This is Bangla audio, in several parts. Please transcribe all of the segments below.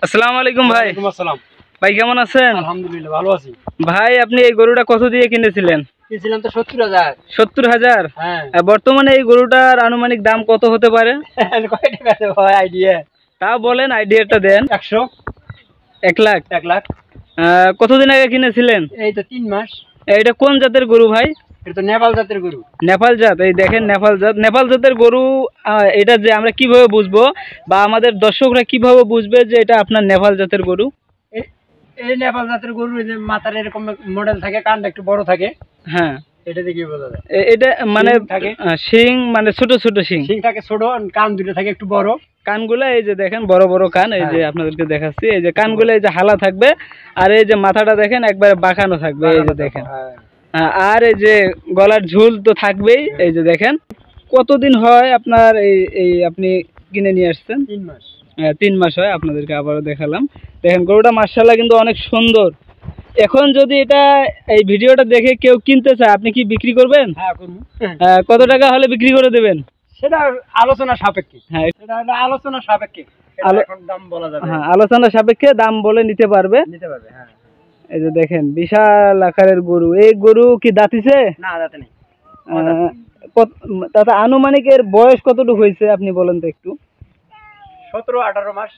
আসসালামু আলাইকুম ভাই। ওয়ালাইকুম আসসালাম। ভাই কেমন আছেন? আলহামদুলিল্লাহ ভালো আছি। ভাই আপনি এই গরুটা কত দিয়ে কিনেছিলেন? কিনছিলাম তো 70,000। 70,000? হ্যাঁ। বর্তমানে এই গরুটার আনুমানিক দাম কত হতে পারে? কয় টাকা আছে ভাই আইডিয়া? তা বলেন, আইডিয়াটা দেন। 100। 1 লাখ? 1 লাখ। কতদিন আগে কিনেছিলেন? এই তো 3 মাস। এটা কোন জাতের গরু ভাই? এটা তো নেপাল জাতের গরু। নেপাল জাত? এই দেখেন নেপাল জাত। নেপাল জাতের গরু এটা যে আমরা কিভাবে বুঝবো বা আমাদের দর্শকরা কিভাবে বুঝবে যে এটা আপনার নেপাল জাতের গরু? এই নেপাল জাতের গরু এই যে মাথার এরকম মডেল থাকে, কানটা একটু বড় থাকে। হ্যাঁ, এটা দেখে বোঝা যায়। এটা মানে থাকে শিং, মানে ছোট ছোট শিং। শিং থাকে ছোট, কান দুটো থাকে একটু বড়। কানগুলা এই যে দেখেন বড় বড় কান, এই যে আপনাদেরকে দেখাচ্ছি, এই যে কানগুলো এই যে হালা থাকবে, আর এই যে মাথাটা দেখেন একবারে বাঁকানো থাকবে, এই যে দেখেন। আর এই যে গলার ঝুল তো থাকবেই, এই যে দেখেন। কতদিন হয় আপনার এই আপনি কিনে নিয়ে আসছেন? 3 মাস। 3 মাস হয়। আপনাদেরকে আবারও দেখালাম। দেখেন গরুটা মাশাআল্লাহ কিন্তু অনেক সুন্দর। এখন যদি এটা এই ভিডিওটা দেখে কেউ কিনতে চায়, আপনি কি বিক্রি করবেন? হ্যাঁ করব। কত টাকা হলে বিক্রি করে দেবেন? সেটা আলোচনা সাপেক্ষে। হ্যাঁ, এটা আলোচনা সাপেক্ষে। এখন দাম বলা যাবে। হ্যাঁ, আলোচনা সাপেক্ষে দাম বলে নিতে পারবে। হ্যাঁ। এই যে দেখেন বিশাল আকারের গরু। এই গরু কি দাঁতিছে? না দাঁতে নেই। তাতে আনুমানিক এর বয়স কতটুকু হয়েছে আপনি বলেন তো একটু। 17-18 মাস,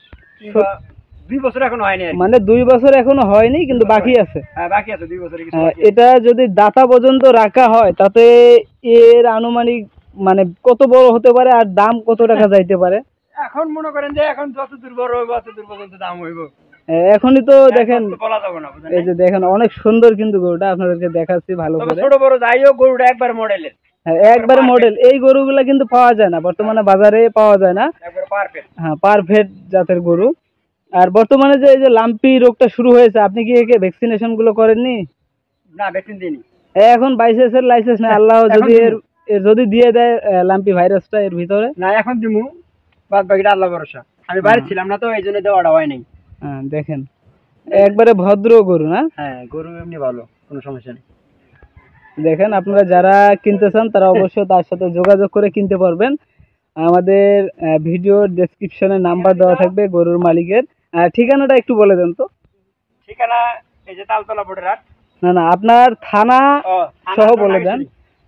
2 বছর এখনো হয়নি। মানে 2 বছর এখনো হয়নি, কিন্তু বাকি আছে। হ্যাঁ বাকি আছে, 2 বছরের কিছু বাকি। এটা যদি দাতা পর্যন্ত রাখা হয় তাতে এর আনুমানিক মানে কত বড় হতে পারে আর দাম কত টাকা যাইতে পারে? এখন মনে করেন যে এখন যত দূর বড় হইব তত দূর পর্যন্ত দাম হইব। এখনই তো দেখেন বলা যাবে না। এই যে দেখেন অনেক সুন্দর কিন্তু গরুটা, আপনাদেরকে দেখাচ্ছি ভালো করে। ছোট বড় যাই হোক গরুটা একবার মডেলের। হ্যাঁ, একবারে মডেল। এই গরুগুলা কিন্তু পাওয়া যায় না বর্তমানে, বাজারে পাওয়া যায় না। একবার পারফেক্ট। হ্যাঁ, পারফেক্ট জাতের গরু। আর বর্তমানে যে এই যে লাম্পি রোগটা শুরু হয়েছে, আপনি কি একে ভ্যাকসিনেশন গুলো করেননি? না ভ্যাকসিন দিইনি। এখন বাইসেসের লাইসেন্স নেই, আল্লাহ যদি এর যদি দিয়ে দেয় লাম্পি ভাইরাসটা এর ভিতরে। না এখন দিমু, বাদ বাকিটা আল্লাহ ভরসা। আমি বাইরে ছিলাম না তো এই জন্য দেওয়াটা হয় নাই। হ্যাঁ দেখেন একবারে ভদ্র গরু না? হ্যাঁ গরু এমনি ভালো, কোনো সমস্যা নেই। দেখেন আপনারা যারা কিনতে চান তারা অবশ্যই তার সাথে যোগাযোগ করে কিনতে পারবেন। আমাদের ভিডিওর ডেসক্রিপশনে নাম্বার দেওয়া থাকবে গরুর মালিকের। ঠিকানাটা একটু বলে দেন তো। ঠিকানা এই যে তালতলা বোর্ডের হাট। না না, আপনার থানা সহ বলে দেন।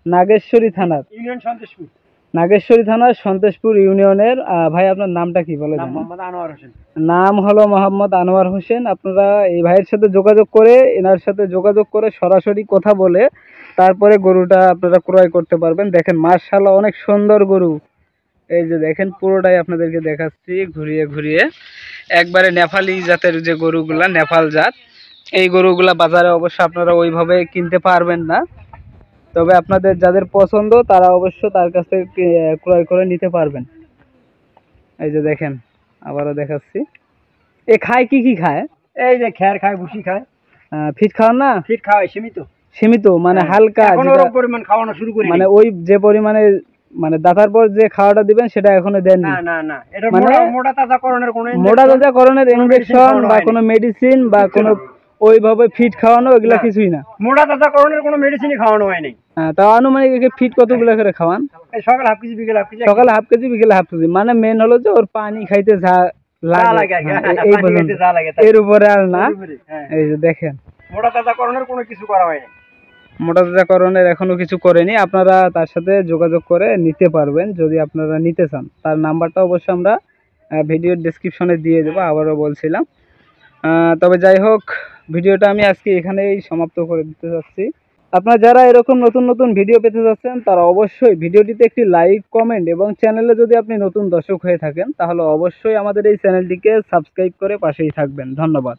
নাগেশ্বরী থানার, ইউনিয়ন সন্তোষপুর। নাগেশ্বরী থানার সন্তোষপুর ইউনিয়নের। ভাই আপনার নামটা কি বলে দেন? মোহাম্মদ আনোয়ার হোসেন। নাম হলো মোহাম্মদ আনোয়ার হোসেন। আপনারা এই ভাইয়ের সাথে যোগাযোগ করে, এনার সাথে যোগাযোগ করে সরাসরি কথা বলে তারপরে গরুটা আপনারা ক্রয় করতে পারবেন। দেখেন মাশাআল্লাহ অনেক সুন্দর গরু। এই যে দেখেন পুরোটাই আপনাদেরকে দেখাচ্ছি ঘুরিয়ে ঘুরিয়ে। একবারে নেপালি জাতের যে গরুগুলা, নেপাল জাত, এই গরুগুলা বাজারে অবশ্য আপনারা ওইভাবে কিনতে পারবেন না। তবে আপনাদের যাদের পছন্দ তারা অবশ্য তার কাছ থেকে ক্রয় করে নিতে পারবেন। এই যে দেখেন আবারও দেখাচ্ছি। এ খায় কি খায়? এই যে খের খায়, ভুসি খায়। ফিট খাওয়ান না? ফিট খাওয়ায় সীমিত। সীমিত মানে হালকা, পরিমাণ খাওয়ানো শুরু করি। মানে ওই যে পরিমাণে মানে দাতার পর যে খাওয়াটা দিবেন সেটা এখনো দেন না? না না, এটা মানে মোটা তাজাকরণের কোনো মোটা তাজাকরণের ইনজেকশন বা কোনো মেডিসিন বা কোনো ওইভাবে ফিট খাওয়ানো এগুলা কিছুই না? মোটা তাজাকরণের কোনো মেডিসিনই খাওয়ানো হয় নাই। হ্যাঁ, তাও আনুমানিক একে ফিট কতগুলো করে খাওয়ান? সকালে হাফ কেজি, বিকেলে হাফ কেজি। সকালে হাফ কেজি, বিকেলে হাফ কেজি। মানে মেন হলো যে ওর পানি খাইতে যা লাগে এই পর্যন্ত, এর উপরে আর না। এই যে দেখেন মোটা তাজাকরণের কোনো কিছু করা হয় নাই। মোটা তাজাকরণের এখনো কিছু করেনি। আপনারা তার সাথে যোগাযোগ করে নিতে পারবেন যদি আপনারা নিতে চান। তার নাম্বারটা অবশ্যই আমরা ভিডিওর ডেসক্রিপশনে দিয়ে দেবো, আবারও বলছিলাম। তবে যাই হোক, ভিডিওটা আমি আজকে এখানেই সমাপ্ত করে দিতে চাচ্ছি। আপনারা যারা এরকম নতুন নতুন ভিডিও পেতে যাচ্ছেন তারা অবশ্যই ভিডিওটিতে একটি লাইক, কমেন্ট এবং চ্যানেলে যদি আপনি নতুন দর্শক হয়ে থাকেন তাহলে অবশ্যই আমাদের এই চ্যানেলটিকে সাবস্ক্রাইব করে পাশেই থাকবেন। ধন্যবাদ।